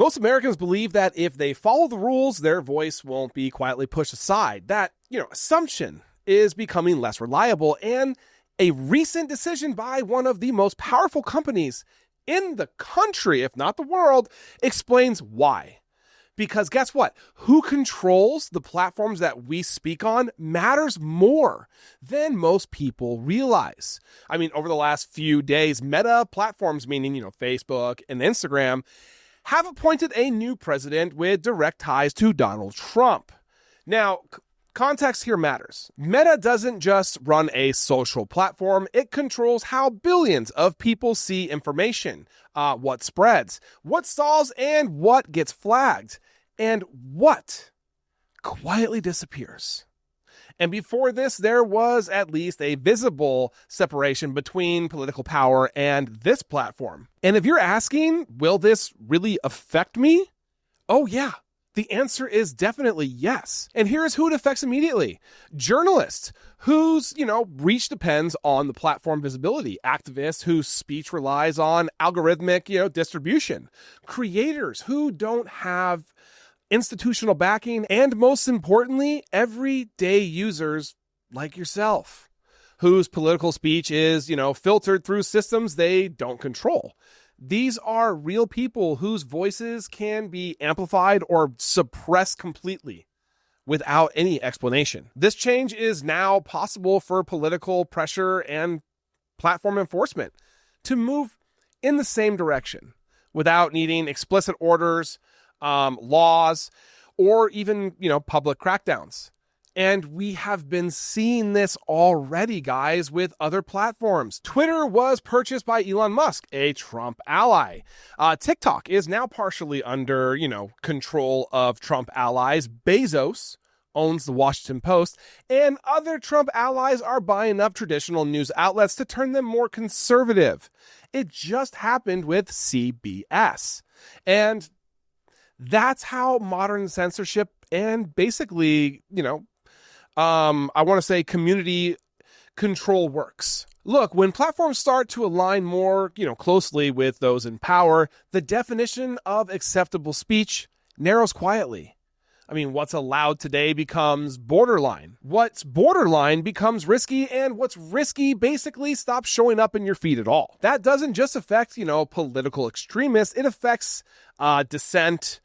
Most Americans believe that if they follow the rules, their voice won't be quietly pushed aside. That, assumption is becoming less reliable, and a recent decision by one of the most powerful companies in the country, if not the world, explains why. Because guess what? Who controls the platforms that we speak on matters more than most people realize. I mean, over the last few days, Meta platforms, meaning, Facebook and Instagram, have appointed a new president with direct ties to Donald Trump. Now, context here matters. Meta doesn't just run a social platform, it controls how billions of people see information, what spreads, what stalls, and what gets flagged, and what quietly disappears. And before this, there was at least a visible separation between political power and this platform. And if you're asking, will this really affect me? Oh yeah. The answer is definitely yes. And here's who it affects immediately. Journalists whose, reach depends on the platform visibility. Activists whose speech relies on algorithmic, distribution. Creators who don't have institutional backing. And most importantly, everyday users like yourself, whose political speech is, filtered through systems they don't control. These are real people whose voices can be amplified or suppressed completely without any explanation. This change is now possible for political pressure and platform enforcement to move in the same direction without needing explicit orders, laws, or even, public crackdowns. And we have been seeing this already, guys, with other platforms. Twitter was purchased by Elon Musk, a Trump ally. TikTok is now partially under, control of Trump allies. Bezos owns the Washington Post, and other Trump allies are buying up traditional news outlets to turn them more conservative. It just happened with CBS. And that's how modern censorship and basically, I want to say community control works. Look, when platforms start to align more, closely with those in power, the definition of acceptable speech narrows quietly. I mean, what's allowed today becomes borderline. What's borderline becomes risky, and what's risky basically stops showing up in your feed at all. That doesn't just affect, political extremists. It affects dissent,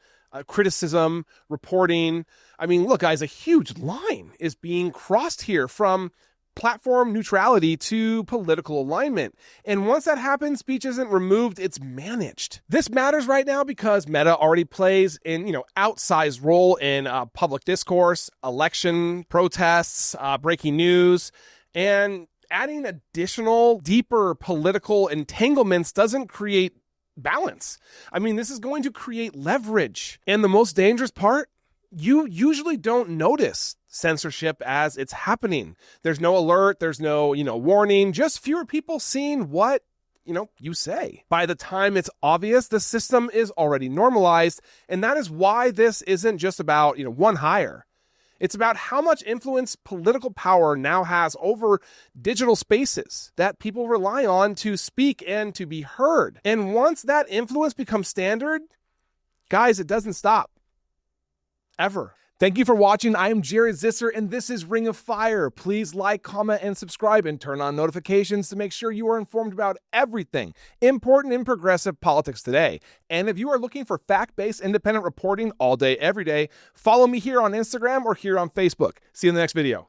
criticism, reporting. I mean, look, guys, a huge line is being crossed here from platform neutrality to political alignment. And once that happens, speech isn't removed, it's managed. This matters right now because Meta already plays an, outsized role in public discourse, election protests, breaking news, and adding additional, deeper political entanglements doesn't create balance. I mean, this is going to create leverage. And the most dangerous part, you usually don't notice censorship as it's happening. There's no alert, there's no, warning, just fewer people seeing what, you say. By the time it's obvious, the system is already normalized. And that is why this isn't just about, one hire. It's about how much influence political power now has over digital spaces that people rely on to speak and to be heard. And once that influence becomes standard, guys, it doesn't stop. Ever. Thank you for watching. I am Jared Zisser, and this is Ring of Fire. Please like, comment, and subscribe, and turn on notifications to make sure you are informed about everything important in progressive politics today. And if you are looking for fact-based, independent reporting all day, every day, follow me here on Instagram or here on Facebook. See you in the next video.